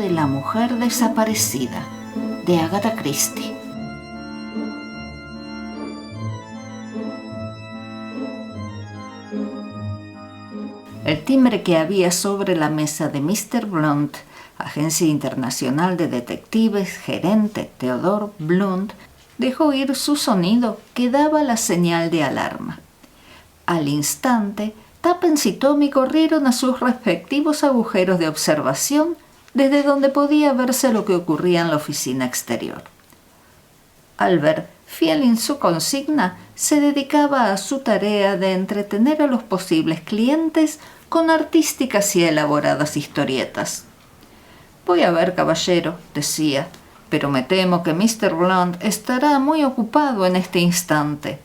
de la mujer desaparecida, de Agatha Christie. El timbre que había sobre la mesa de Mr. Blunt, Agencia Internacional de Detectives, gerente Theodore Blunt, dejó oír su sonido que daba la señal de alarma. Al instante, Tuppence y Tommy corrieron a sus respectivos agujeros de observación, desde donde podía verse lo que ocurría en la oficina exterior. Albert, fiel en su consigna, se dedicaba a su tarea de entretener a los posibles clientes con artísticas y elaboradas historietas. «Voy a ver, caballero», decía, «pero me temo que Mr. Blunt estará muy ocupado en este instante.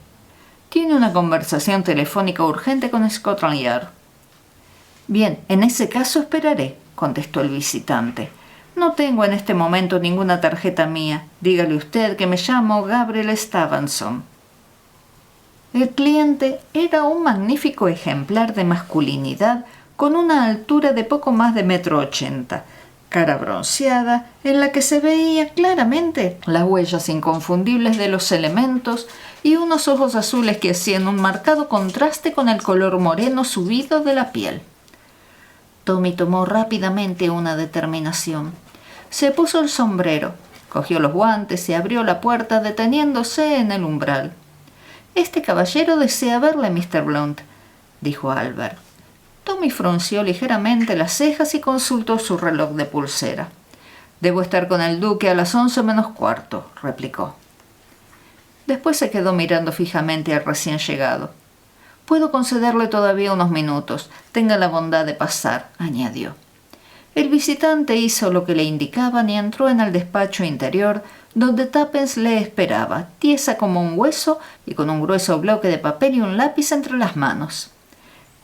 Tiene una conversación telefónica urgente con Scotland Yard». «Bien, en ese caso esperaré», contestó el visitante. «No tengo en este momento ninguna tarjeta mía. Dígale usted que me llamo Gabriel Stevenson». El cliente era un magnífico ejemplar de masculinidad con una altura de poco más de 1,80 m, cara bronceada en la que se veía claramente las huellas inconfundibles de los elementos y unos ojos azules que hacían un marcado contraste con el color moreno subido de la piel. Tommy tomó rápidamente una determinación. Se puso el sombrero, cogió los guantes y abrió la puerta deteniéndose en el umbral. «Este caballero desea verle, Mr. Blunt», dijo Albert. Tommy frunció ligeramente las cejas y consultó su reloj de pulsera. «Debo estar con el duque a las 11 menos cuarto», replicó. Después se quedó mirando fijamente al recién llegado. «Puedo concederle todavía unos minutos. Tenga la bondad de pasar», añadió. El visitante hizo lo que le indicaban y entró en el despacho interior, donde Tuppence le esperaba, tiesa como un hueso y con un grueso bloque de papel y un lápiz entre las manos.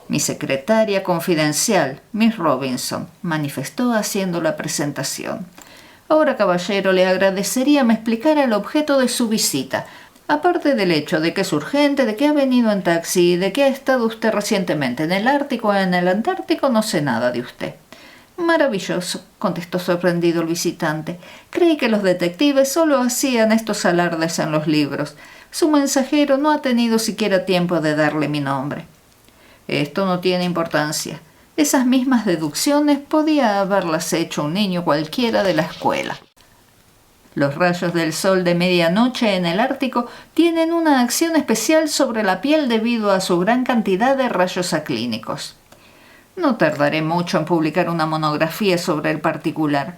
«Mi secretaria confidencial, Miss Robinson», manifestó haciendo la presentación. «Ahora, caballero, le agradecería me explicara el objeto de su visita, aparte del hecho de que es urgente, de que ha venido en taxi y de que ha estado usted recientemente en el Ártico o en el Antártico, no sé nada de usted». «Maravilloso», contestó sorprendido el visitante. «Creí que los detectives solo hacían estos alardes en los libros. Su mensajero no ha tenido siquiera tiempo de darle mi nombre». «Esto no tiene importancia. Esas mismas deducciones podía haberlas hecho un niño cualquiera de la escuela». Los rayos del sol de medianoche en el Ártico tienen una acción especial sobre la piel debido a su gran cantidad de rayos aclínicos. No tardaré mucho en publicar una monografía sobre el particular,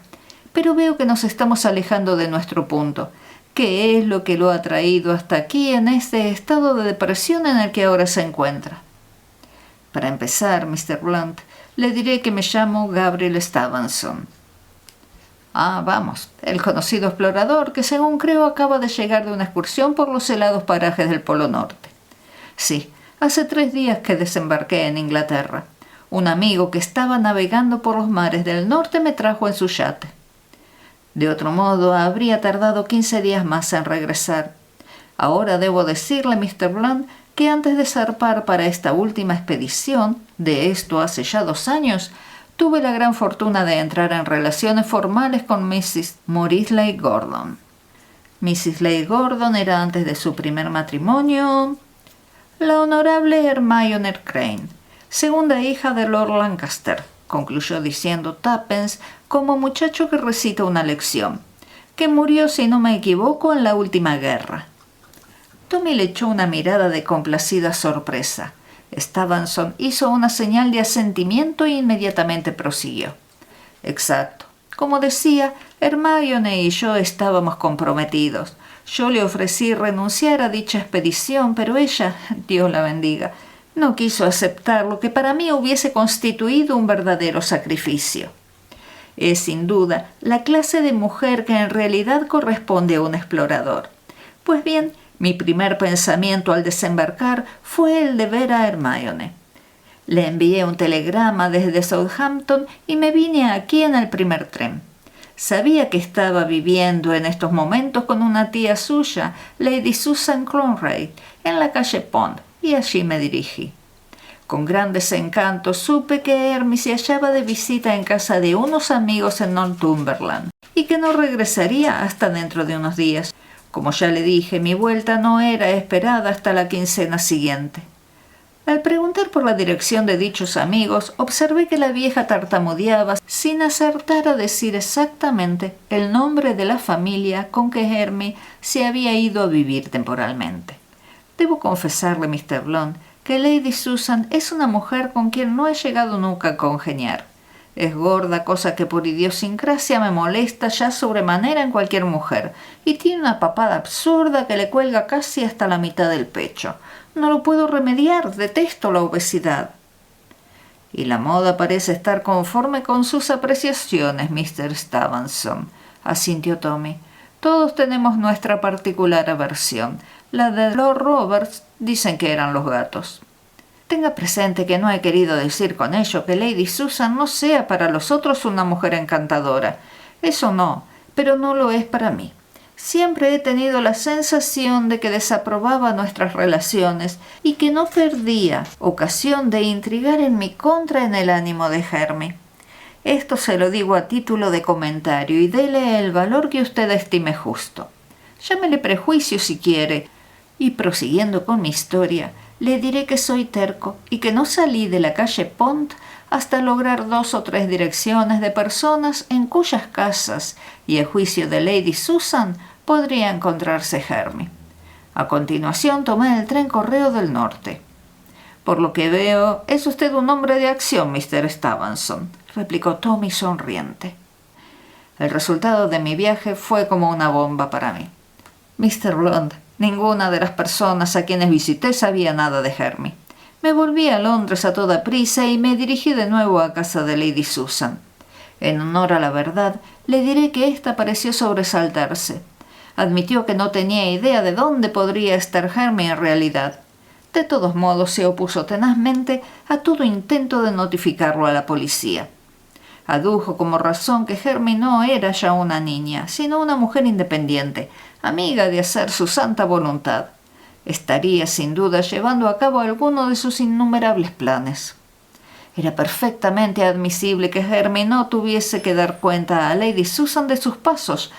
pero veo que nos estamos alejando de nuestro punto. ¿Qué es lo que lo ha traído hasta aquí en este estado de depresión en el que ahora se encuentra? Para empezar, Mr. Blunt, le diré que me llamo Gabriel Stevenson. Ah, vamos, el conocido explorador que según creo acaba de llegar de una excursión por los helados parajes del Polo Norte. Sí, hace 3 días que desembarqué en Inglaterra. Un amigo que estaba navegando por los mares del norte me trajo en su yate. De otro modo, habría tardado 15 días más en regresar. Ahora debo decirle, Mr. Blunt, que antes de zarpar para esta última expedición, de esto hace ya 2 años, tuve la gran fortuna de entrar en relaciones formales con Mrs. Maurice Leigh Gordon. Mrs. Leigh Gordon era antes de su primer matrimonio la honorable Hermione Crane, segunda hija de Lord Lancaster, concluyó diciendo Tuppence como muchacho que recita una lección, que murió, si no me equivoco, en la última guerra. Tommy le echó una mirada de complacida sorpresa. Stevenson hizo una señal de asentimiento e inmediatamente prosiguió. «Exacto. Como decía, Hermione y yo estábamos comprometidos. Yo le ofrecí renunciar a dicha expedición, pero ella, Dios la bendiga, no quiso aceptar lo que para mí hubiese constituido un verdadero sacrificio. Es sin duda la clase de mujer que en realidad corresponde a un explorador. Pues bien, mi primer pensamiento al desembarcar fue el de ver a Hermione. Le envié un telegrama desde Southampton y me vine aquí en el primer tren. Sabía que estaba viviendo en estos momentos con una tía suya, Lady Susan Cronray, en la calle Pond, y allí me dirigí. Con gran desencanto supe que Hermie se hallaba de visita en casa de unos amigos en Northumberland y que no regresaría hasta dentro de unos días. Como ya le dije, mi vuelta no era esperada hasta la quincena siguiente. Al preguntar por la dirección de dichos amigos, observé que la vieja tartamudeaba sin acertar a decir exactamente el nombre de la familia con que Hermie se había ido a vivir temporalmente. Debo confesarle, Mr. Blount, que Lady Susan es una mujer con quien no he llegado nunca a congeniar. Es gorda, cosa que por idiosincrasia me molesta ya sobremanera en cualquier mujer, y tiene una papada absurda que le cuelga casi hasta la mitad del pecho. No lo puedo remediar, detesto la obesidad. Y la moda parece estar conforme con sus apreciaciones, Mr. Stevenson, asintió Tommy. Todos tenemos nuestra particular aversión. La de Lord Roberts dicen que eran los gatos. Tenga presente que no he querido decir con ello que Lady Susan no sea para los otros una mujer encantadora. Eso no, pero no lo es para mí. Siempre he tenido la sensación de que desaprobaba nuestras relaciones y que no perdía ocasión de intrigar en mi contra en el ánimo de Hermie. Esto se lo digo a título de comentario y dele el valor que usted estime justo. Llámele prejuicio si quiere, y prosiguiendo con mi historia, le diré que soy terco y que no salí de la calle Pont hasta lograr 2 o 3 direcciones de personas en cuyas casas, y a juicio de Lady Susan, podría encontrarse Hermie. A continuación tomé el tren Correo del Norte. Por lo que veo, es usted un hombre de acción, Mr. Stevenson, replicó Tommy sonriente. El resultado de mi viaje fue como una bomba para mí. Mr. Blount, ninguna de las personas a quienes visité sabía nada de Hermie. Me volví a Londres a toda prisa y me dirigí de nuevo a casa de Lady Susan. En honor a la verdad, le diré que ésta pareció sobresaltarse. Admitió que no tenía idea de dónde podría estar Hermie en realidad. De todos modos, se opuso tenazmente a todo intento de notificarlo a la policía. Adujo como razón que Hermie no era ya una niña, sino una mujer independiente, amiga de hacer su santa voluntad. Estaría sin duda llevando a cabo alguno de sus innumerables planes. Era perfectamente admisible que Hermie no tuviese que dar cuenta a Lady Susan de sus pasos,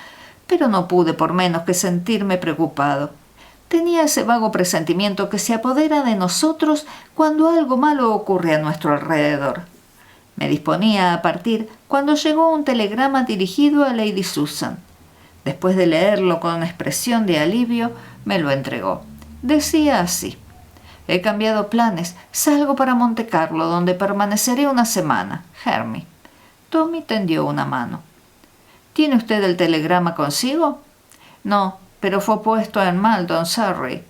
pero no pude por menos que sentirme preocupado. Tenía ese vago presentimiento que se apodera de nosotros cuando algo malo ocurre a nuestro alrededor. Me disponía a partir cuando llegó un telegrama dirigido a Lady Susan. Después de leerlo con expresión de alivio, me lo entregó. Decía así: he cambiado planes, salgo para Montecarlo, donde permaneceré una semana. Hermie. Tommy tendió una mano. ¿Tiene usted el telegrama consigo? No, pero fue puesto en Maldon, Surrey.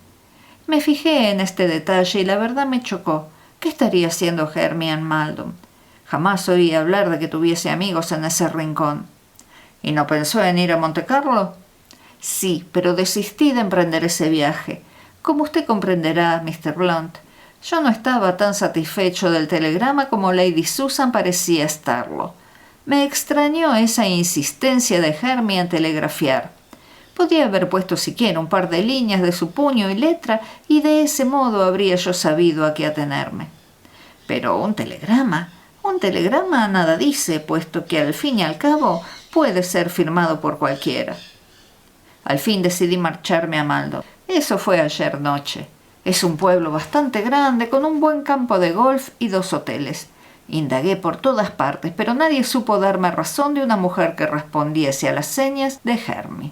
Me fijé en este detalle y la verdad me chocó. ¿Qué estaría haciendo Hermie en Maldon? Jamás oí hablar de que tuviese amigos en ese rincón. ¿Y no pensó en ir a Montecarlo? Sí, pero desistí de emprender ese viaje. Como usted comprenderá, Mr. Blount, yo no estaba tan satisfecho del telegrama como Lady Susan parecía estarlo. Me extrañó esa insistencia de Hermie en telegrafiar. Podía haber puesto siquiera un par de líneas de su puño y letra, y de ese modo habría yo sabido a qué atenerme. Pero un telegrama nada dice, puesto que al fin y al cabo puede ser firmado por cualquiera. Al fin decidí marcharme a Maldon. Eso fue ayer noche. Es un pueblo bastante grande, con un buen campo de golf y 2 hoteles. Indagué por todas partes, pero nadie supo darme razón de una mujer que respondiese a las señas de Hermie.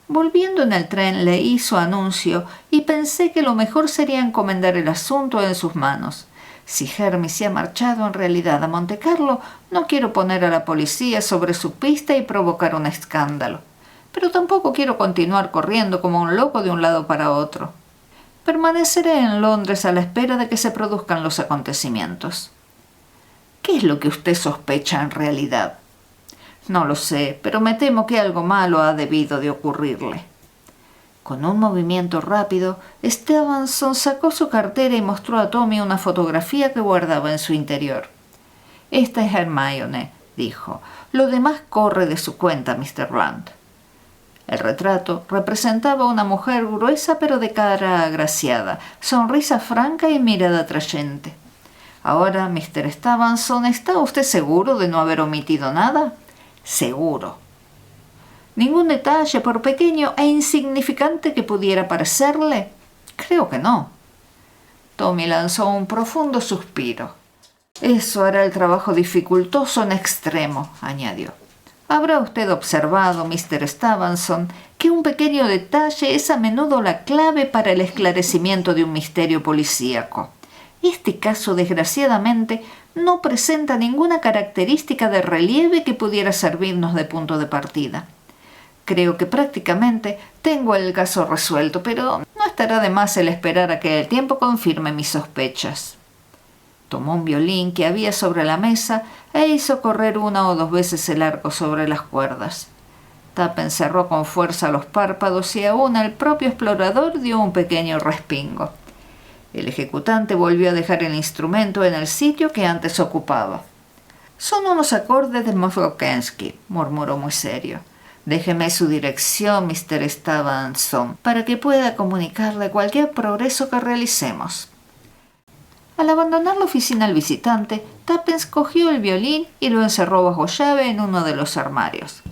Volviendo en el tren, leí su anuncio y pensé que lo mejor sería encomendar el asunto en sus manos. Si Hermie se ha marchado en realidad a Montecarlo, no quiero poner a la policía sobre su pista y provocar un escándalo. Pero tampoco quiero continuar corriendo como un loco de un lado para otro. Permaneceré en Londres a la espera de que se produzcan los acontecimientos. ¿Qué es lo que usted sospecha en realidad? No lo sé, pero me temo que algo malo ha debido de ocurrirle. Con un movimiento rápido, Stevenson sacó su cartera y mostró a Tommy una fotografía que guardaba en su interior. «Esta es Hermione», dijo. «Lo demás corre de su cuenta, Mr. Blount». El retrato representaba a una mujer gruesa pero de cara agraciada, sonrisa franca y mirada atrayente. Ahora, Mr. Stevenson, ¿está usted seguro de no haber omitido nada? Seguro. ¿Ningún detalle, por pequeño e insignificante que pudiera parecerle? Creo que no. Tommy lanzó un profundo suspiro. Eso hará el trabajo dificultoso en extremo, añadió. Habrá usted observado, Mr. Stevenson, que un pequeño detalle es a menudo la clave para el esclarecimiento de un misterio policíaco. Este caso, desgraciadamente, no presenta ninguna característica de relieve que pudiera servirnos de punto de partida. Creo que prácticamente tengo el caso resuelto, pero no estará de más el esperar a que el tiempo confirme mis sospechas. Tomó un violín que había sobre la mesa e hizo correr 1 o 2 veces el arco sobre las cuerdas. Tuppence cerró con fuerza los párpados y aún el propio explorador dio un pequeño respingo. El ejecutante volvió a dejar el instrumento en el sitio que antes ocupaba. «Son unos acordes de Moslokensky», murmuró muy serio. «Déjeme su dirección, Mr. Stevenson, para que pueda comunicarle cualquier progreso que realicemos». Al abandonar la oficina al visitante, Tuppence cogió el violín y lo encerró bajo llave en uno de los armarios.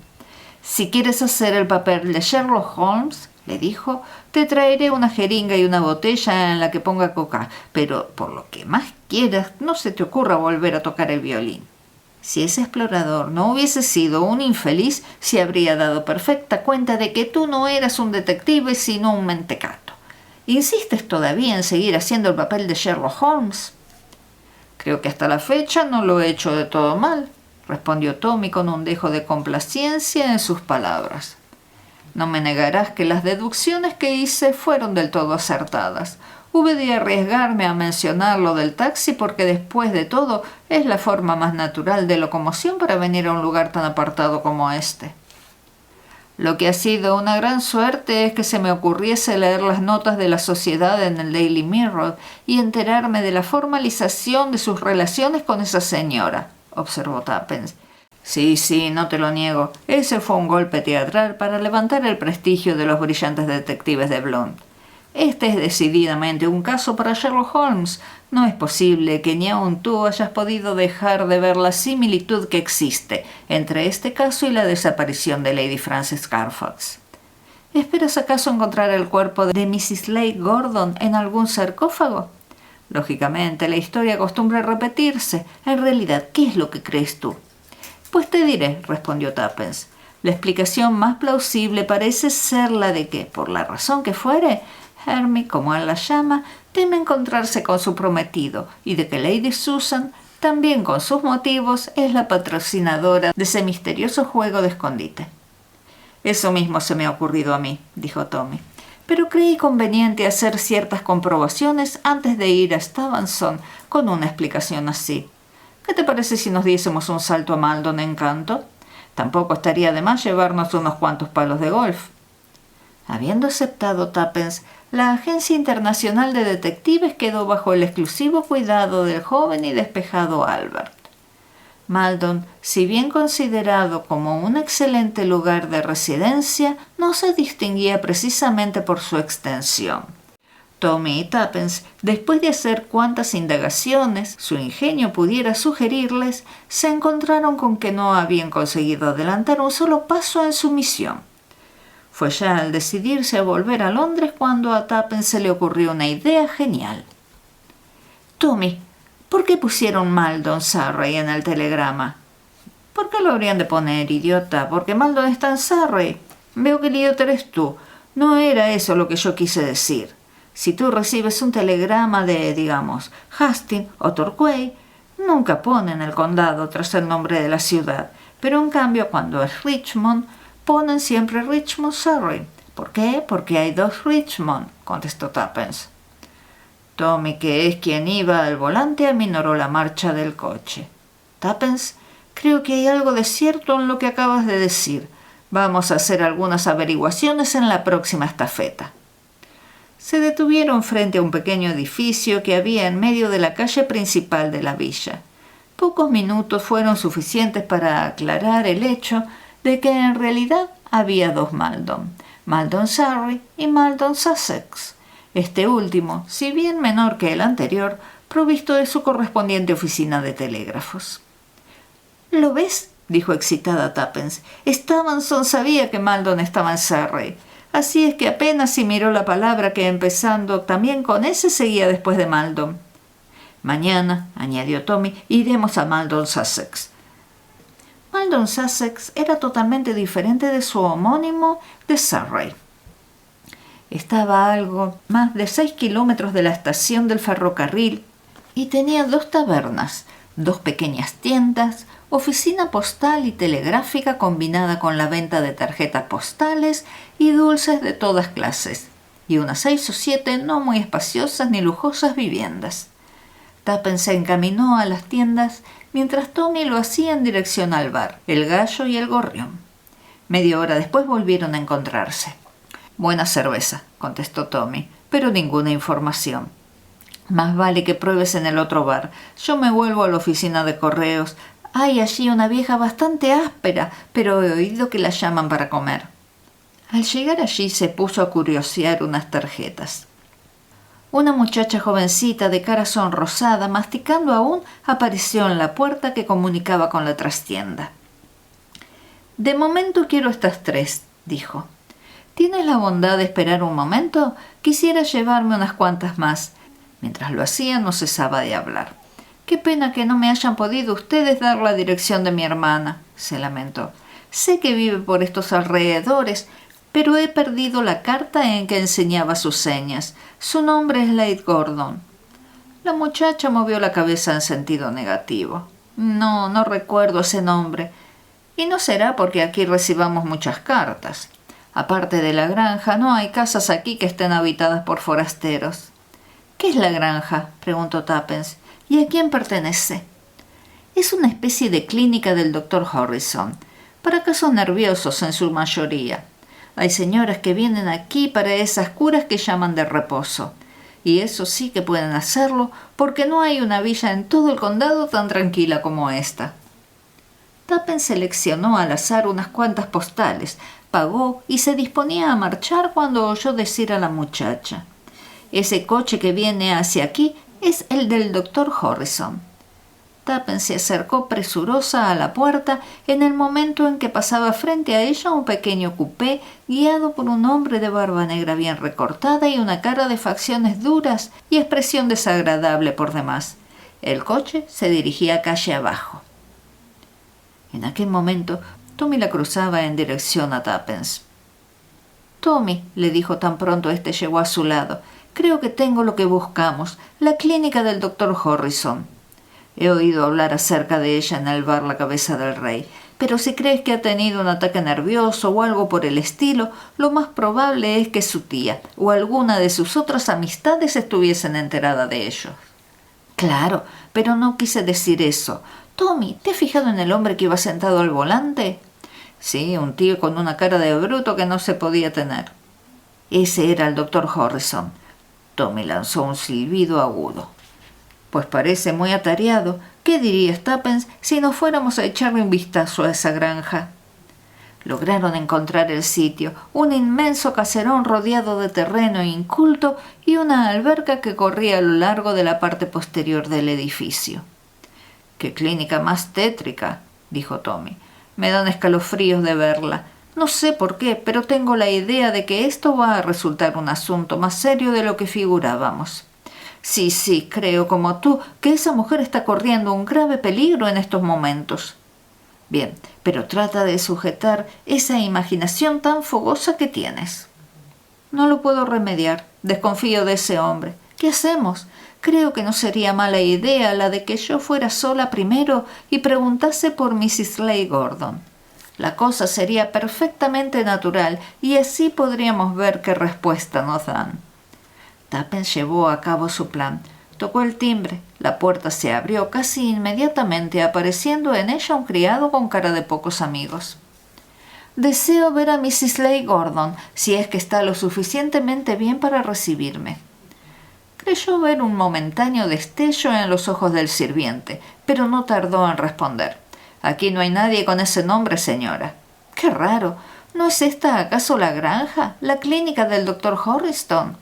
«Si quieres hacer el papel de Sherlock Holmes», le dijo, «te traeré una jeringa y una botella en la que ponga coca, pero por lo que más quieras, no se te ocurra volver a tocar el violín». Si ese explorador no hubiese sido un infeliz, se habría dado perfecta cuenta de que tú no eras un detective, sino un mentecato. ¿Insistes todavía en seguir haciendo el papel de Sherlock Holmes? Creo que hasta la fecha no lo he hecho de todo mal, respondió Tommy con un dejo de complacencia en sus palabras. No me negarás que las deducciones que hice fueron del todo acertadas. Hube de arriesgarme a mencionar lo del taxi porque después de todo es la forma más natural de locomoción para venir a un lugar tan apartado como este. Lo que ha sido una gran suerte es que se me ocurriese leer las notas de la sociedad en el Daily Mirror y enterarme de la formalización de sus relaciones con esa señora, observó Tuppence. Sí, no te lo niego. Ese fue un golpe teatral para levantar el prestigio de los brillantes detectives de Blunt. Este es decididamente un caso para Sherlock Holmes. No es posible que ni aun tú hayas podido dejar de ver la similitud que existe entre este caso y la desaparición de Lady Frances Carfax. ¿Esperas acaso encontrar el cuerpo de Mrs. Lake Gordon en algún sarcófago? Lógicamente, la historia acostumbra repetirse. En realidad, ¿qué es lo que crees tú? Pues te diré, respondió Tuppence. La explicación más plausible parece ser la de que, por la razón que fuere, Hermie, como él la llama, teme encontrarse con su prometido y de que Lady Susan, también con sus motivos, es la patrocinadora de ese misterioso juego de escondite. Eso mismo se me ha ocurrido a mí, dijo Tommy, pero creí conveniente hacer ciertas comprobaciones antes de ir a Stevenson con una explicación así. ¿Qué te parece si nos diésemos un salto a Maldon en Canto? Tampoco estaría de más llevarnos unos cuantos palos de golf. Habiendo aceptado Tuppence, la Agencia Internacional de Detectives quedó bajo el exclusivo cuidado del joven y despejado Albert. Maldon, si bien considerado como un excelente lugar de residencia, no se distinguía precisamente por su extensión. Tommy y Tuppence, después de hacer cuantas indagaciones su ingenio pudiera sugerirles, se encontraron con que no habían conseguido adelantar un solo paso en su misión. Fue ya al decidirse a volver a Londres cuando a Tuppence se le ocurrió una idea genial. «Tommy, ¿por qué pusieron Maldon Surrey en el telegrama?» «¿Por qué lo habrían de poner, idiota? Porque Maldon está en Surrey. Veo que el idiota eres tú. No era eso lo que yo quise decir. Si tú recibes un telegrama de, digamos, Hastings o Torquay, nunca ponen el condado tras el nombre de la ciudad, pero en cambio cuando es Richmond, ponen siempre Richmond, Surrey. ¿Por qué? Porque hay 2 Richmond, contestó Tuppence. Tommy, que es quien iba al volante, aminoró la marcha del coche. Tuppence, creo que hay algo de cierto en lo que acabas de decir. Vamos a hacer algunas averiguaciones en la próxima estafeta. Se detuvieron frente a un pequeño edificio que había en medio de la calle principal de la villa. Pocos minutos fueron suficientes para aclarar el hecho de que en realidad había 2 Maldon, Maldon Surrey y Maldon Sussex. Este último, si bien menor que el anterior, provisto de su correspondiente oficina de telégrafos. «¿Lo ves?», dijo excitada Tuppence. «Stevenson sabía que Maldon estaba en Surrey. Así es que apenas si miró la palabra que, empezando también con S, seguía después de Maldon. Mañana», añadió Tommy, «iremos a Maldon, Sussex». Maldon, Sussex era totalmente diferente de su homónimo de Surrey. Estaba a algo más de 6 kilómetros de la estación del ferrocarril y tenía 2 tabernas, 2 pequeñas tiendas, oficina postal y telegráfica combinada con la venta de tarjetas postales y dulces de todas clases, y unas 6 o 7 no muy espaciosas ni lujosas viviendas. Tuppence se encaminó a las tiendas mientras Tommy lo hacía en dirección al bar, El Gallo y El Gorrión. Media hora después volvieron a encontrarse. «Buena cerveza», contestó Tommy, «pero ninguna información». «Más vale que pruebes en el otro bar. Yo me vuelvo a la oficina de correos. Hay allí una vieja bastante áspera, pero he oído que la llaman para comer». Al llegar allí se puso a curiosear unas tarjetas. Una muchacha jovencita de cara sonrosada, masticando aún, apareció en la puerta que comunicaba con la trastienda. «De momento quiero estas 3», dijo. «¿Tienes la bondad de esperar un momento? Quisiera llevarme unas cuantas más». Mientras lo hacía no cesaba de hablar. «Qué pena que no me hayan podido ustedes dar la dirección de mi hermana», se lamentó. «Sé que vive por estos alrededores, pero he perdido la carta en que enseñaba sus señas. Su nombre es Lady Gordon». La muchacha movió la cabeza en sentido negativo. No recuerdo ese nombre. Y no será porque aquí recibamos muchas cartas. Aparte de la granja, no hay casas aquí que estén habitadas por forasteros». «¿Qué es la granja?», preguntó Tuppence. «¿Y a quién pertenece?». «Es una especie de clínica del doctor Harrison, para casos nerviosos en su mayoría. Hay señoras que vienen aquí para esas curas que llaman de reposo. Y eso sí que pueden hacerlo, porque no hay una villa en todo el condado tan tranquila como esta». Tuppence seleccionó al azar unas cuantas postales, pagó y se disponía a marchar cuando oyó decir a la muchacha: «Ese coche que viene hacia aquí es el del doctor Harrison». Tuppence se acercó presurosa a la puerta en el momento en que pasaba frente a ella un pequeño coupé guiado por un hombre de barba negra bien recortada y una cara de facciones duras y expresión desagradable por demás. El coche se dirigía calle abajo. En aquel momento Tommy la cruzaba en dirección a Tuppence. «Tommy», le dijo tan pronto éste llegó a su lado, «creo que tengo lo que buscamos, la clínica del doctor Harrison. He oído hablar acerca de ella en el bar La Cabeza del Rey, pero si crees que ha tenido un ataque nervioso o algo por el estilo, lo más probable es que su tía o alguna de sus otras amistades estuviesen enterada de ello». «Claro, pero no quise decir eso. Tommy, ¿te has fijado en el hombre que iba sentado al volante?». «Sí, un tío con una cara de bruto que no se podía tener». «Ese era el doctor Harrison». Tommy lanzó un silbido agudo. «Pues parece muy atareado. ¿Qué dirías, Tuppence, si nos fuéramos a echarle un vistazo a esa granja?». Lograron encontrar el sitio, un inmenso caserón rodeado de terreno inculto y una alberca que corría a lo largo de la parte posterior del edificio. «Qué clínica más tétrica», dijo Tommy. «Me dan escalofríos de verla. No sé por qué, pero tengo la idea de que esto va a resultar un asunto más serio de lo que figurábamos. Sí, creo como tú que esa mujer está corriendo un grave peligro en estos momentos». «Bien, pero trata de sujetar esa imaginación tan fogosa que tienes». «No lo puedo remediar. Desconfío de ese hombre. ¿Qué hacemos? Creo que no sería mala idea la de que yo fuera sola primero y preguntase por Mrs. Lady Gordon. La cosa sería perfectamente natural y así podríamos ver qué respuesta nos dan». Tuppence llevó a cabo su plan. Tocó el timbre. La puerta se abrió casi inmediatamente, apareciendo en ella un criado con cara de pocos amigos. «Deseo ver a Mrs. Lady Gordon, si es que está lo suficientemente bien para recibirme». Creyó ver un momentáneo destello en los ojos del sirviente, pero no tardó en responder. «Aquí no hay nadie con ese nombre, señora». «Qué raro. ¿No es esta acaso la granja, la clínica del doctor Harrison?».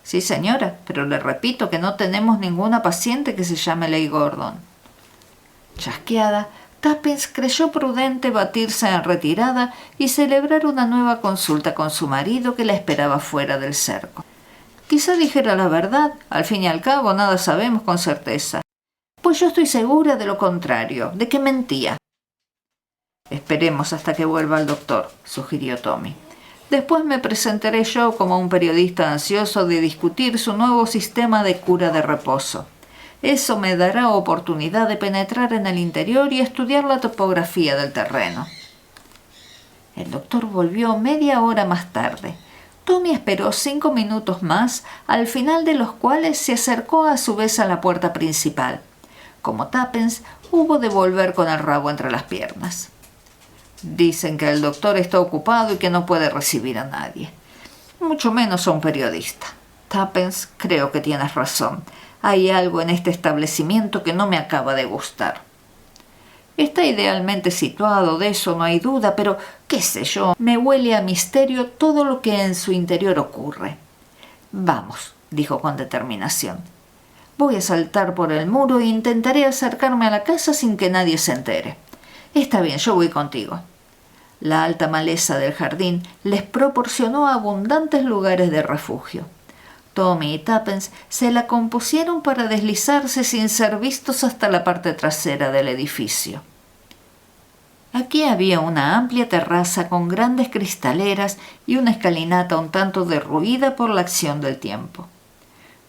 Sí, señora, pero le repito que no tenemos ninguna paciente que se llame Ley Gordon. Chasqueada, Tuppence creyó prudente batirse en retirada y celebrar una nueva consulta con su marido que la esperaba fuera del cerco. Quizá dijera la verdad, al fin y al cabo nada sabemos con certeza. Pues yo estoy segura de lo contrario, de que mentía. Esperemos hasta que vuelva el doctor, sugirió Tommy. Después me presentaré yo como un periodista ansioso de discutir su nuevo sistema de cura de reposo. Eso me dará oportunidad de penetrar en el interior y estudiar la topografía del terreno. El doctor volvió media hora más tarde. Tommy esperó 5 minutos más, al final de los cuales se acercó a su vez a la puerta principal. Como Tuppence, hubo de volver con el rabo entre las piernas. Dicen que el doctor está ocupado y que no puede recibir a nadie. Mucho menos a un periodista. Tuppence, creo que tienes razón. Hay algo en este establecimiento que no me acaba de gustar. Está idealmente situado, de eso no hay duda, pero, qué sé yo, me huele a misterio todo lo que en su interior ocurre. Vamos, dijo con determinación. Voy a saltar por el muro e intentaré acercarme a la casa sin que nadie se entere. Está bien, yo voy contigo. La alta maleza del jardín les proporcionó abundantes lugares de refugio. Tommy y Tuppence se la compusieron para deslizarse sin ser vistos hasta la parte trasera del edificio. Aquí había una amplia terraza con grandes cristaleras y una escalinata un tanto derruida por la acción del tiempo.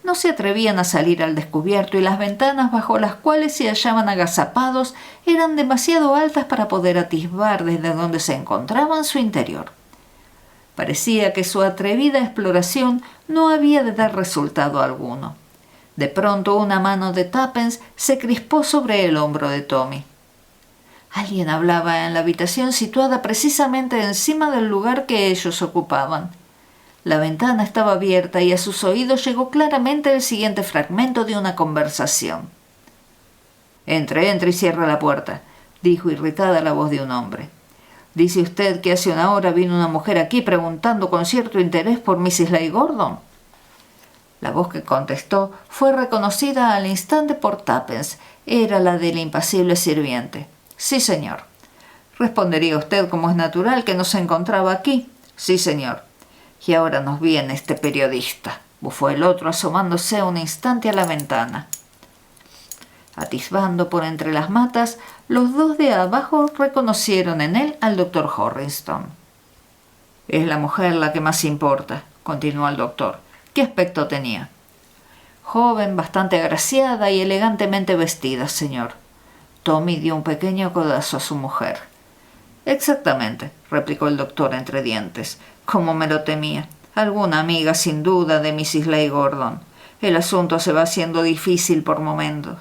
No se atrevían a salir al descubierto y las ventanas bajo las cuales se hallaban agazapados eran demasiado altas para poder atisbar desde donde se encontraban su interior. Parecía que su atrevida exploración no había de dar resultado alguno. De pronto una mano de Tuppence se crispó sobre el hombro de Tommy. Alguien hablaba en la habitación situada precisamente encima del lugar que ellos ocupaban. La ventana estaba abierta y a sus oídos llegó claramente el siguiente fragmento de una conversación. Entre y cierra la puerta, dijo irritada la voz de un hombre. ¿Dice usted que hace una hora vino una mujer aquí preguntando con cierto interés por Mrs. Ley Gordon? La voz que contestó fue reconocida al instante por Tuppence. Era la del impasible sirviente. Sí, señor. Respondería usted, como es natural, que no se encontraba aquí. Sí, señor. Y ahora nos viene este periodista, bufó el otro asomándose un instante a la ventana. Atisbando por entre las matas, los dos de abajo reconocieron en él al doctor Horrington. Es la mujer la que más importa, continuó el doctor. ¿Qué aspecto tenía? Joven, bastante agraciada y elegantemente vestida, señor. Tommy dio un pequeño codazo a su mujer. Exactamente, replicó el doctor entre dientes. Como me lo temía. Alguna amiga, sin duda, de Mrs. Ley Gordon. El asunto se va haciendo difícil por momentos.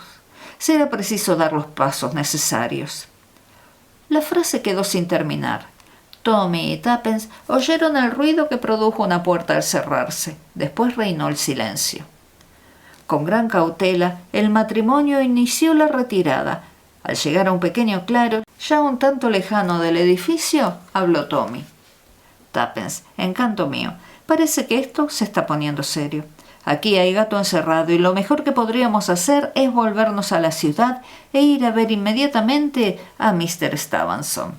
Será preciso dar los pasos necesarios. La frase quedó sin terminar. Tommy y Tuppence oyeron el ruido que produjo una puerta al cerrarse. Después reinó el silencio. Con gran cautela, el matrimonio inició la retirada. Al llegar a un pequeño claro, ya un tanto lejano del edificio, habló Tommy. Tuppence, encanto mío, parece que esto se está poniendo serio. Aquí hay gato encerrado y lo mejor que podríamos hacer es volvernos a la ciudad e ir a ver inmediatamente a Mr. Stevenson.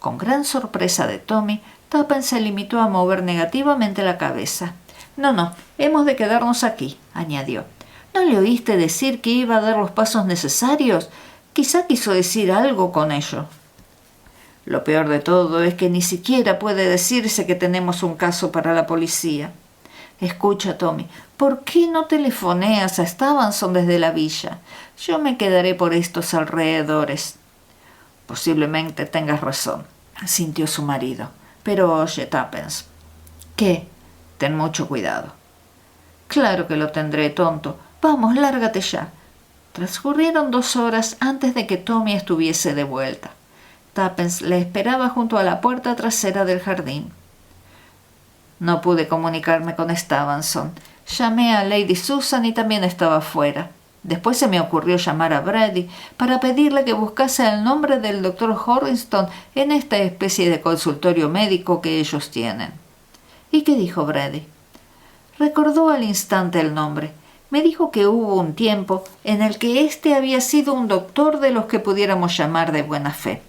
Con gran sorpresa de Tommy, Tuppence se limitó a mover negativamente la cabeza. No, hemos de quedarnos aquí, añadió. ¿No le oíste decir que iba a dar los pasos necesarios? Quizá quiso decir algo con ello. Lo peor de todo es que ni siquiera puede decirse que tenemos un caso para la policía. Escucha, Tommy, ¿por qué no telefoneas a Stevenson desde la villa? Yo me quedaré por estos alrededores. Posiblemente tengas razón, asintió su marido. Pero oye, Tuppence. ¿Qué? Ten mucho cuidado. Claro que lo tendré, tonto. Vamos, lárgate ya. Transcurrieron 2 horas antes de que Tommy estuviese de vuelta. Tuppence le esperaba junto a la puerta trasera del jardín. No pude comunicarme con Stevenson. Llamé a Lady Susan y también estaba fuera. Después se me ocurrió llamar a Brady para pedirle que buscase el nombre del doctor Horrington en esta especie de consultorio médico que ellos tienen. ¿Y qué dijo Brady? Recordó al instante el nombre. Me dijo que hubo un tiempo en el que éste había sido un doctor de los que pudiéramos llamar de buena fe,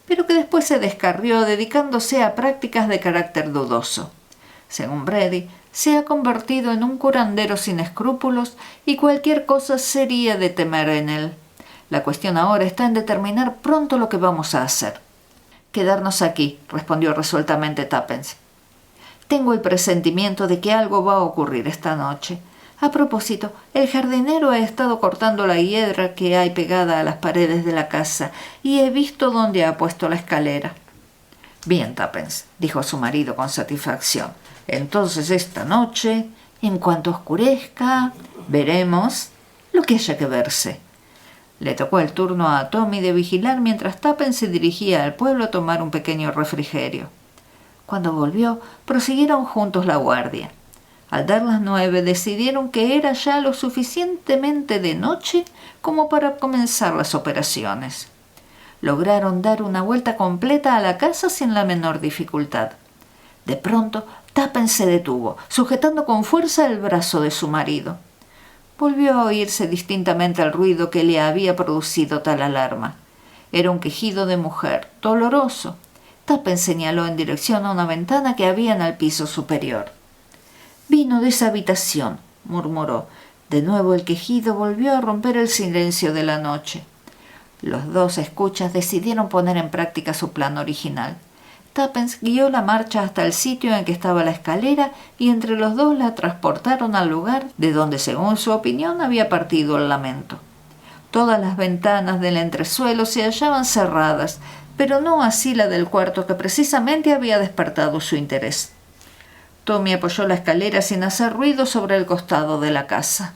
pero que después se descarrió dedicándose a prácticas de carácter dudoso. Según Brady, se ha convertido en un curandero sin escrúpulos y cualquier cosa sería de temer en él. La cuestión ahora está en determinar pronto lo que vamos a hacer. Quedarnos aquí, respondió resueltamente Tuppence. Tengo el presentimiento de que algo va a ocurrir esta noche. A propósito, el jardinero ha estado cortando la hiedra que hay pegada a las paredes de la casa y he visto dónde ha puesto la escalera. Bien, Tuppence, dijo su marido con satisfacción. Entonces esta noche, en cuanto oscurezca, veremos lo que haya que verse. Le tocó el turno a Tommy de vigilar mientras Tuppence se dirigía al pueblo a tomar un pequeño refrigerio. Cuando volvió, prosiguieron juntos la guardia. Al dar las 9 decidieron que era ya lo suficientemente de noche como para comenzar las operaciones. Lograron dar una vuelta completa a la casa sin la menor dificultad. De pronto, Tuppence se detuvo, sujetando con fuerza el brazo de su marido. Volvió a oírse distintamente el ruido que le había producido tal alarma. Era un quejido de mujer, doloroso. Tuppence señaló en dirección a una ventana que había en el piso superior. «Vino de esa habitación», murmuró. De nuevo el quejido volvió a romper el silencio de la noche. Los dos escuchas decidieron poner en práctica su plan original. Tuppence guió la marcha hasta el sitio en que estaba la escalera y entre los dos la transportaron al lugar de donde, según su opinión, había partido el lamento. Todas las ventanas del entresuelo se hallaban cerradas, pero no así la del cuarto que precisamente había despertado su interés. Tommy apoyó la escalera sin hacer ruido sobre el costado de la casa.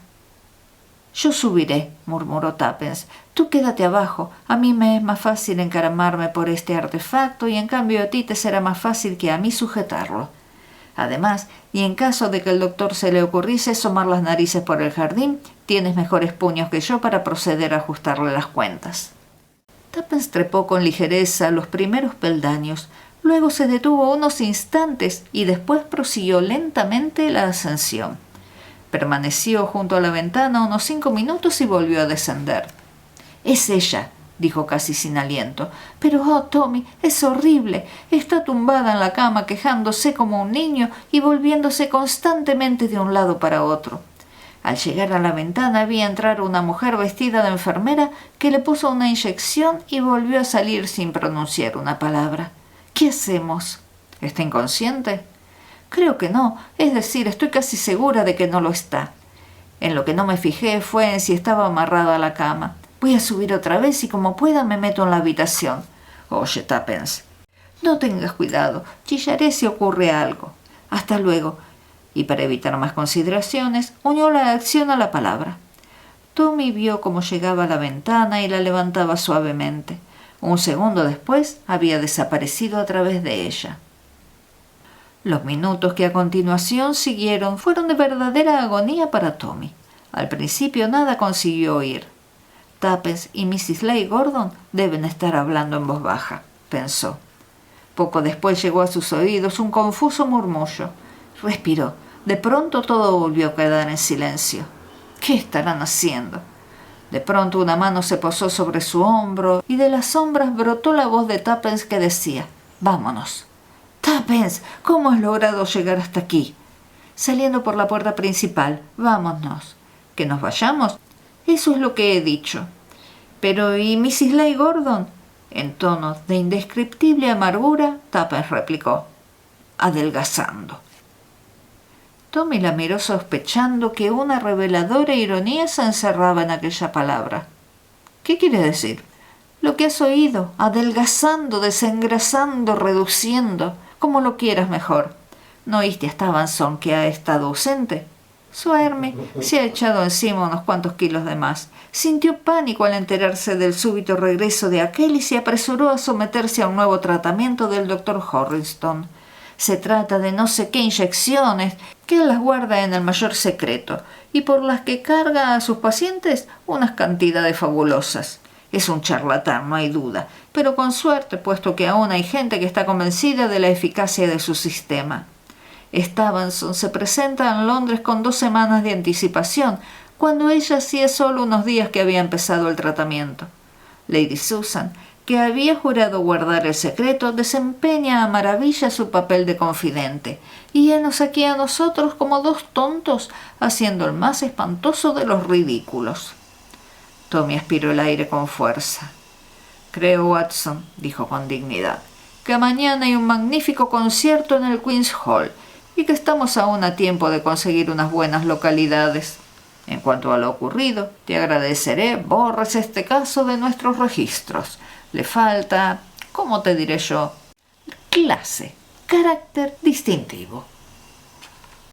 «Yo subiré», murmuró Tuppence. «Tú quédate abajo. A mí me es más fácil encaramarme por este artefacto y en cambio a ti te será más fácil que a mí sujetarlo. Además, y en caso de que el doctor se le ocurriese asomar las narices por el jardín, tienes mejores puños que yo para proceder a ajustarle las cuentas». Tuppence trepó con ligereza los primeros peldaños. Luego se detuvo unos instantes y después prosiguió lentamente la ascensión. Permaneció junto a la ventana unos 5 minutos y volvió a descender. «Es ella», dijo casi sin aliento. «Pero, oh, Tommy, es horrible. Está tumbada en la cama quejándose como un niño y volviéndose constantemente de un lado para otro». Al llegar a la ventana vi entrar una mujer vestida de enfermera que le puso una inyección y volvió a salir sin pronunciar una palabra. «¿Qué hacemos?» «¿Está inconsciente?» «Creo que no. Es decir, estoy casi segura de que no lo está. En lo que no me fijé fue en si estaba amarrada a la cama. Voy a subir otra vez y como pueda me meto en la habitación». «Oye, Tuppence». «No tengas cuidado. Chillaré si ocurre algo. Hasta luego». Y para evitar más consideraciones, unió la acción a la palabra. Tommy vio cómo llegaba a la ventana y la levantaba suavemente. Un segundo después había desaparecido a través de ella. Los minutos que a continuación siguieron fueron de verdadera agonía para Tommy. Al principio nada consiguió oír. Tuppence y Mrs. Leigh Gordon deben estar hablando en voz baja, pensó. Poco después llegó a sus oídos un confuso murmullo. Respiró. De pronto todo volvió a quedar en silencio. ¿Qué estarán haciendo? De pronto una mano se posó sobre su hombro y de las sombras brotó la voz de Tuppence que decía: «Vámonos». «Tuppence, ¿cómo has logrado llegar hasta aquí?» «Saliendo por la puerta principal. Vámonos». «¿Que nos vayamos?» «Eso es lo que he dicho». «Pero, ¿y Mrs. Leigh Gordon?» En tono de indescriptible amargura, Tuppence replicó: «Adelgazando». Tommy la miró sospechando que una reveladora ironía se encerraba en aquella palabra. «¿Qué quiere decir?» «Lo que has oído, adelgazando, desengrasando, reduciendo, como lo quieras mejor. ¿No oíste a Stevenson que ha estado ausente? Su Herme se ha echado encima unos cuantos kilos de más. Sintió pánico al enterarse del súbito regreso de aquel y se apresuró a someterse a un nuevo tratamiento del doctor Horriston. Se trata de no sé qué inyecciones que él las guarda en el mayor secreto y por las que carga a sus pacientes unas cantidades fabulosas. Es un charlatán, no hay duda, pero con suerte, puesto que aún hay gente que está convencida de la eficacia de su sistema. Stevenson se presenta en Londres con 2 semanas de anticipación, cuando ella hacía solo unos días que había empezado el tratamiento. Lady Susan, que había jurado guardar el secreto, desempeña a maravilla su papel de confidente, y henos aquí a nosotros como 2 tontos, haciendo el más espantoso de los ridículos. Tommy aspiró el aire con fuerza. «Creo, Watson», dijo con dignidad, «que mañana hay un magnífico concierto en el Queen's Hall y que estamos aún a tiempo de conseguir unas buenas localidades. En cuanto a lo ocurrido, te agradeceré borres este caso de nuestros registros. Le falta, ¿cómo te diré yo?, clase, carácter distintivo».